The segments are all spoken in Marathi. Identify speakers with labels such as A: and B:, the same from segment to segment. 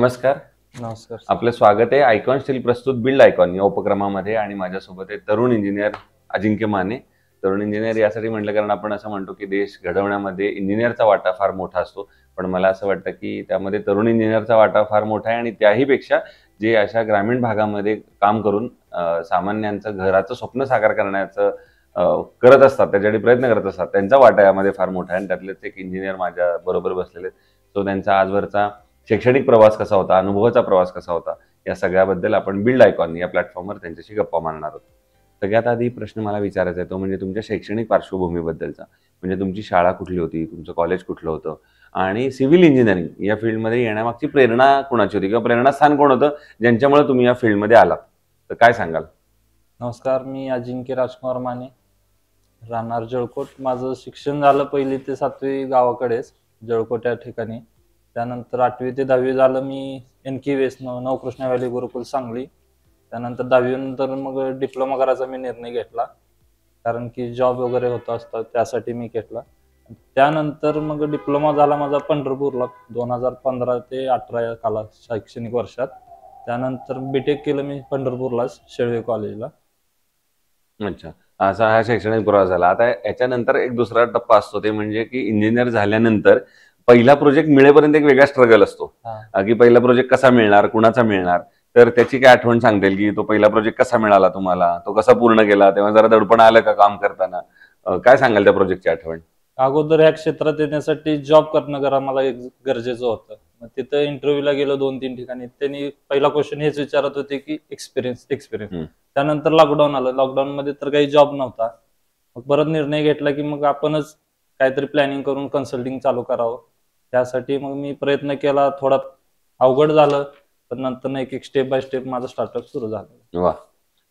A: नमस्कार.
B: नमस्कार.
A: आपलं स्वागत आहे आयकॉन स्टील प्रस्तुत बिल्ड आयकॉन या उपक्रमामध्ये आणि माझ्यासोबत आहे तरुण इंजिनियर अजिंक्य माने. तरुण इंजिनियर यासाठी म्हटलं कारण आपण असं म्हणतो की देश घडवण्यामध्ये इंजिनियरचा वाटा फार मोठा असतो, पण मला असं वाटतं की त्यामध्ये तरुण इंजिनियरचा वाटा फार मोठा आहे आणि त्याही पेक्षा जे अशा ग्रामीण भागामध्ये काम करून सामान्यांचं घराचं स्वप्न साकार करण्याचं करत असतात, त्याच्यासाठी प्रयत्न करत असतात, त्यांचा वाटा यामध्ये फार मोठा आहे आणि त्यातलेच एक इंजिनियर माझ्या बरोबर बसलेले आहेत. तो त्यांचा आजवरचा शैक्षणिक प्रवास कसा होता, अनुभवाचा प्रवास कसा होता, या सगळ्याबद्दल आपण बिल्ड आयकॉन या प्लॅटफॉर्मवर त्यांच्याशी गप्पा मारणार आहोत. सगळ्यात आधी प्रश्न मला विचारायचा आहे तो म्हणजे तुमच्या शैक्षणिक पार्श्वभूमीबद्दलचा. म्हणजे तुमची शाळा कुठली होती, तुमचं कॉलेज कुठलं होतं आणि सिव्हिल इंजिनिअरिंग या फील्डमध्ये येण्यामागची प्रेरणा कोणाची होती किंवा प्रेरणास्थान कोण होतं ज्यांच्यामुळे तुम्ही या फील्डमध्ये आलात? तर काय सांगाल?
B: नमस्कार, मी अजिंक्य राजकुमार माने, राहणार जळकोट. माझं शिक्षण झालं 1ली ते 7वी गावाकडेच, जळकोट या ठिकाणी. त्यानंतर 8वी ते 10वी झालं मी NKVS नवकृष्ण व्हॅली गुरुकुल सांगली. त्यानंतर 10वी नंतर मग डिप्लोमा करायचा मी निर्णय घेतला, कारण की जॉब वगैरे होता असता त्यासाठी मी घेतला. त्यानंतर मग डिप्लोमा झाला माझा पंढरपूरला 2015 ते 18 या काला शैक्षणिक वर्षात. त्यानंतर बीटेक केलं मी पंढरपूरलाच शेळवे कॉलेजला.
A: अच्छा, असा हा शैक्षणिक प्रवास झाला. आता याच्यानंतर एक दुसरा टप्पा असतो, ते म्हणजे की इंजिनियर झाल्यानंतर पहिला प्रोजेक्ट मिळेपर्यंत एक वेगळा स्ट्रगल असतो. की पहिला प्रोजेक्ट कसा मिळणार, कुणाचा मिळणार. तर त्याची काय आठवण सांगता येईल की तो पहिला प्रोजेक्ट कसा मिळाला तुम्हाला, तो कसा पूर्ण केला, तेव्हा जरा दडपण आलं का काम करताना? काय सांगाल त्या प्रोजेक्टची आठवण?
B: अगोदर ह्या क्षेत्रात येण्यासाठी जॉब करणं जरा मला एक गरजेचं होतं. मग तिथं इंटरव्ह्यूला गेलो 2-3 ठिकाणी. त्यांनी पहिला क्वेश्चन हेच विचारत होते की एक्सपिरियन्स. त्यानंतर लॉकडाऊन आलं. लॉकडाऊन मध्ये तर काही जॉब नव्हता. मग परत निर्णय घेतला की मग आपणच काहीतरी प्लॅनिंग करून कन्सल्टिंग चालू करावं. त्यासाठी मग मी प्रयत्न केला. थोडा अवघड झालं, पण नंतर एक स्टेप बाय स्टेप माझं स्टार्टअप सुरू झालं.
A: वा,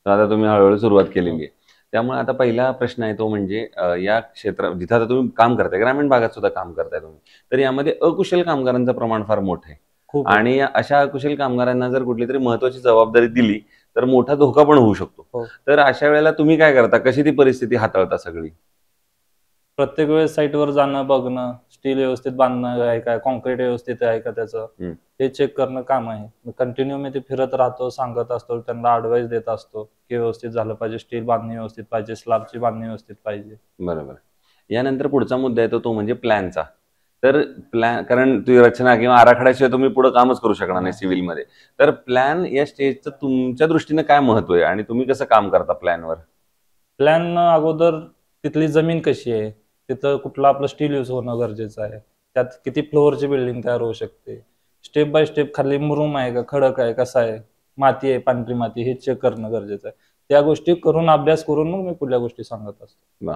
A: तर आता तुम्ही हळूहळू सुरुवात केलेली आहे. त्यामुळे आता पहिला प्रश्न आहे तो म्हणजे या क्षेत्रात जिथं आता तुम्ही काम करताय, ग्रामीण भागात सुद्धा काम करताय तुम्ही, तर यामध्ये अकुशल कामगारांचं प्रमाण फार मोठं आहे. आणि अशा अकुशल कामगारांना जर कुठली तरी महत्वाची जबाबदारी दिली तर मोठा धोका पण होऊ शकतो. तर अशा वेळेला तुम्ही काय करता, कशी ती परिस्थिती हाताळता सगळी?
B: प्रत्येक वेळेस साईटवर जाणं, बघणं, स्टील व्यवस्थित बांधणं आहे का, कॉन्क्रीट व्यवस्थित आहे का, त्याचं ते चेक करणं काम आहे. कंटिन्यू मी ते फिरत राहतो, सांगत असतो, त्यांना ऍडवाइस देत असतो की व्यवस्थित झालं पाहिजे, स्टील बांधणी व्यवस्थित पाहिजे, स्लॅबची बांधणी व्यवस्थित पाहिजे.
A: बरोबर. यानंतर पुढचा मुद्दा येतो तो म्हणजे प्लॅनचा. तर प्लॅन, कारण ती रचना किंवा आराखड्याशिवाय तुम्ही पुढे कामच करू शकणार नाही सिव्हिलमध्ये. तर प्लॅन या स्टेजचं तुमच्या दृष्टीने काय महत्व आहे आणि तुम्ही कसं काम करता प्लॅनवर?
B: प्लॅन अगोदर तिथली जमीन कशी आहे, तिथं कुठलं आपलं स्टील यूज होणं गरजेचं आहे, त्यात किती फ्लोअरची बिल्डिंग तयार होऊ शकते, स्टेप बाय स्टेप खाली मुरुम आहे का, खडक आहे, कसा आहे, माती आहे, पांढरी माती, हे चेक करणं गरजेचं आहे. त्या गोष्टी करून अभ्यास करून मग मी पुढल्या गोष्टी सांगत असतो.
A: वा.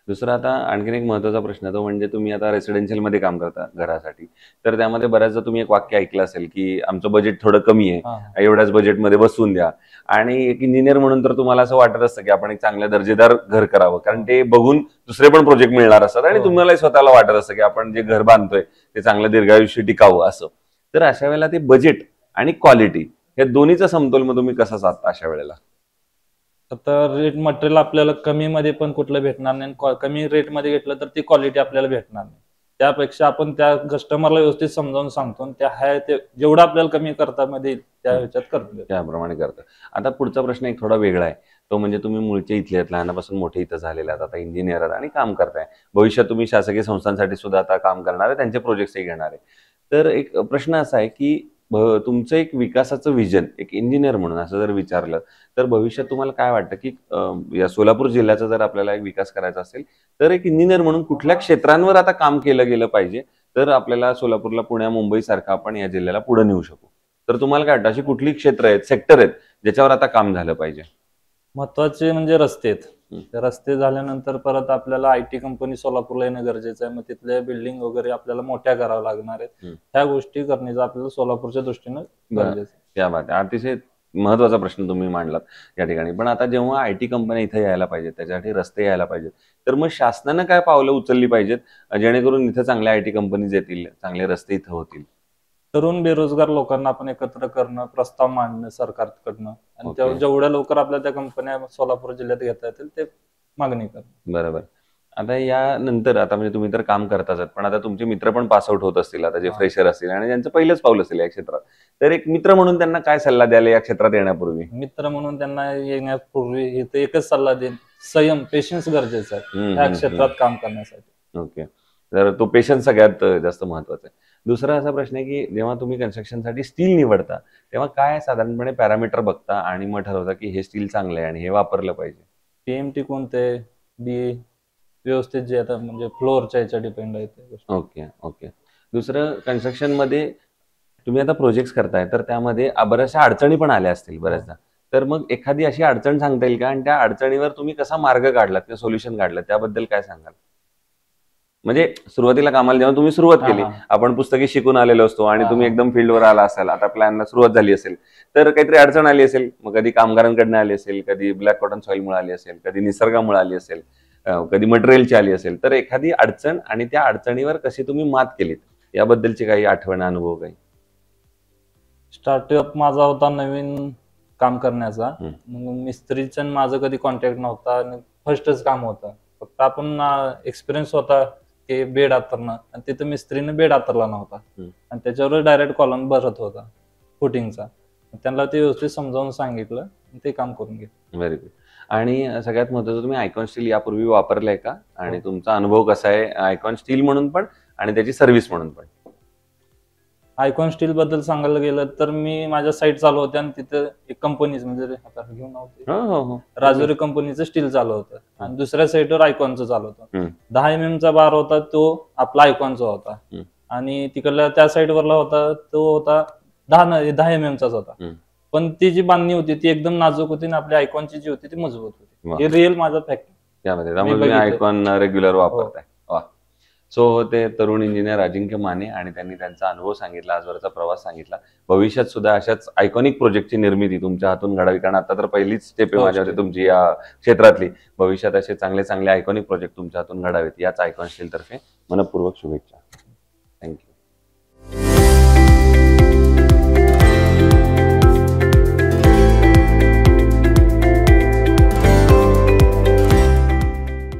A: दुसरा आता आणखीन एक महत्वाचा प्रश्न तो म्हणजे तुम्ही आता रेसिडेन्शियल मध्ये काम करता घरासाठी, तर त्यामध्ये बऱ्याचदा तुम्ही एक वाक्य ऐकलं असेल की आमचं बजेट थोडं कमी आहे, एवढ्याच बजेटमध्ये बसवून द्या. आणि एक इंजिनियर म्हणून तर तुम्हाला असं वाटत असतं की आपण एक चांगल्या दर्जेदार घर करावं, कारण ते बघून दुसरे पण प्रोजेक्ट मिळणार असतात आणि तुम्हाला स्वतःला वाटत असतं की आपण जे घर बांधतोय ते चांगलं दीर्घायुष्य टिकावं असं. तर अशा वेळेला ते बजेट आणि क्वालिटी या दोन्हीचा समतोल मग तुम्ही कसा साधता अशा वेळेला?
B: आता रेट मटेरियल आपल्याला कमी मध्ये पण कुठलं भेटणार नाही, कमी रेट मध्ये घेतलं तर ती क्वालिटी आपल्याला भेटणार नाही. त्यापेक्षा आपण त्या कस्टमरला व्यवस्थित समजावून सांगतो, त्या आहे ते जेवढं आपल्याला कमी करता मध्ये येईल त्या ह्याच्यात करतो,
A: त्याप्रमाणे करतं. आता पुढचा प्रश्न एक थोडा वेगळा आहे, तो म्हणजे तुम्ही मूळचे इथले आहेत, लहानापासून मोठे इथं झालेले आहेत, आता इंजिनियर आहात आणि काम करताय. भविष्यात तुम्ही शासकीय संस्थांसाठी सुद्धा आता काम करणार आहे, त्यांचे प्रोजेक्ट्सही घेणार आहे. तर एक प्रश्न असा आहे की तुमचं एक विकासाचं विजन एक इंजिनियर म्हणून असं जर विचारलं तर भविष्यात तुम्हाला काय वाटतं की या सोलापूर जिल्ह्याचा जर आपल्याला एक विकास करायचा असेल तर एक इंजिनियर म्हणून कुठल्या क्षेत्रांवर आता काम केलं गेलं पाहिजे तर आपल्याला सोलापूरला, पुण्या, मुंबई सारखा आपण या जिल्ह्याला पुढे नेऊ शकू? तर तुम्हाला काय वाटतं अशी कुठली क्षेत्र आहेत, सेक्टर आहेत ज्याच्यावर आता काम झालं पाहिजे?
B: महत्वाचे म्हणजे रस्ते आहेत. रस्ते झाल्यानंतर परत आपल्याला IT कंपनी सोलापूरला येणं गरजेचं आहे. मग तिथल्या बिल्डिंग वगैरे आपल्याला मोठ्या कराव्या लागणार आहेत. ह्या गोष्टी करणं आपल्याला सोलापूरच्या दृष्टीनं गरजेचं आहे.
A: त्या बात आहे. अतिशय महत्वाचा प्रश्न तुम्ही मांडलात या ठिकाणी. पण आता जेव्हा IT कंपन्या इथे यायला पाहिजेत, त्याच्यासाठी रस्ते यायला पाहिजेत, तर मग शासनानं काय पावलं उचलली पाहिजेत जेणेकरून इथे चांगल्या IT कंपनीज येतील, चांगले रस्ते इथं होतील?
B: तरुण बेरोजगार लोकांना आपण एकत्र करणं, प्रस्ताव मांडणं सरकारकडनं, आणि जेवढ्या लवकर आपल्या त्या कंपन्या सोलापूर जिल्ह्यात घेता येतील ते मागणी करणं.
A: बरोबर. आता यानंतर आता म्हणजे तुम्ही तर काम करताच आहात, पण आता तुमचे मित्र पण पासआउट होत असतील आता जे
B: हा.
A: फ्रेशर असतील आणि ज्यांचं पहिलंच पाऊल असेल या क्षेत्रात, तर एक मित्र म्हणून त्यांना काय सल्ला द्याल या क्षेत्रात येण्यापूर्वी?
B: मित्र म्हणून त्यांना येण्यापूर्वी इथे एकच सल्ला देईन, संयम, पेशन्स गरजेचा आहे ह्या क्षेत्रात काम करण्यासाठी.
A: ओके. तर तो पेशन्स सगळ्यात जास्त महत्वाचा आहे. दुसरा असा प्रश्न आहे की जेव्हा तुम्ही कन्स्ट्रक्शनसाठी स्टील निवडता, तेव्हा काय साधारणपणे पॅरामीटर बघता आणि मग ठरवता की हे स्टील चांगलं आहे आणि हे वापरलं पाहिजे?
B: PMT कोणते, बी व्यवस्थित जे आता म्हणजे फ्लोअरच्या याच्या डिपेंड आहे ते गोष्ट.
A: Okay, okay. दुसरं कन्स्ट्रक्शनमध्ये तुम्ही आता प्रोजेक्ट्स करताय, तर त्यामध्ये बऱ्याचशा अडचणी पण आल्या असतील बऱ्याचदा. तर मग एखादी अशी अडचण सांगता येईल का? आणि त्या अडचणीवर तुम्ही कसा मार्ग काढलात किंवा सोल्युशन काढलं त्याबद्दल काय सांगाल? म्हणजे सुरुवातीला कामाला जेव्हा तुम्ही सुरुवात
B: हा,
A: केली,
B: हा.
A: आपण पुस्तकी शिकून आलेलो असतो आणि
B: हा,
A: तुम्ही
B: हा.
A: एकदम फील्डवर आला असाल, आता प्लॅनला सुरुवात झाली असेल, तर काहीतरी अडचण आली असेल. मग कधी कामगारांकडनं आली असेल, कधी ब्लॅक कॉटन सॉईलमुळे आली असेल, कधी निसर्गामुळे आली असेल, कधी मटेरियलची आली असेल. तर एखादी अडचण आणि त्या अडचणीवर कशी तुम्ही मात केलीत याबद्दलची काही आठवण, अनुभव काही?
B: स्टार्टअप माझा होता नवीन काम करण्याचा.
A: हम्म.
B: मग मिस्त्रीचा आणि माझं कधी कॉन्टॅक्ट नव्हता आणि फर्स्टच काम होतं. फक्त आपण एक्सपिरियन्स होता की बेड आतरणं, आणि तिथं मिस्त्रीने बेड आतरला नव्हता आणि त्याच्यावर डायरेक्ट कॉलम भरत होता फुटिंगचा. त्यांना ते व्यवस्थित समजावून सांगितलं आणि ते काम करून घेतलं.
A: Very good. आणि सगळ्यात महत्त्वाचं, तुम्ही आयकॉन स्टील यापूर्वी वापरलंय का? आणि
B: हो.
A: तुमचा अनुभव कसा आहे आयकॉन स्टील म्हणून पण आणि त्याची सर्व्हिस म्हणून पण?
B: आयकॉन स्टील बद्दल सांगायला गेलं तर मी माझ्या साईट चालू होत्या आणि तिथं एक कंपनीच म्हणजे आता घेऊन नव्हते,
A: हो, हो.
B: राजुरी कंपनीचं स्टील चालू होतं आणि दुसऱ्या साईटवर आयकॉनचं चालू होतं. 10 mm चा बार होता तो आपला आयकॉनचा होता आणि तिकडल्या त्या साईडवरला होता तो होता 10 mm चाच होता. पण ती जी बांधणी होती ती एकदम नाजूक होती आणि आपली आयकॉनची जी होती ती मजबूत होती. हे रिअल माझा फॅक्ट.
A: त्यामध्ये त्यामुळे तुम्ही आयकॉन रेग्युलर वापरताय. वा. सो ते तरुण इंजिनियर अजिंक्य माने आणि त्यांनी त्यांचा अनुभव सांगितला, आजवरचा प्रवास सांगितला. भविष्यात सुद्धा अशाच आयकॉनिक प्रोजेक्टची निर्मिती तुमच्या हातून घडावी, कारण आता तर पहिलीच स्टेप आहे माझ्यावरती तुमची या क्षेत्रातली. भविष्यात असे चांगले चांगले आयकॉनिक प्रोजेक्ट तुमच्या हातून घडावेत याच आयकॉन स्टील तर्फे मनपूर्वक शुभेच्छा. थँक्यू.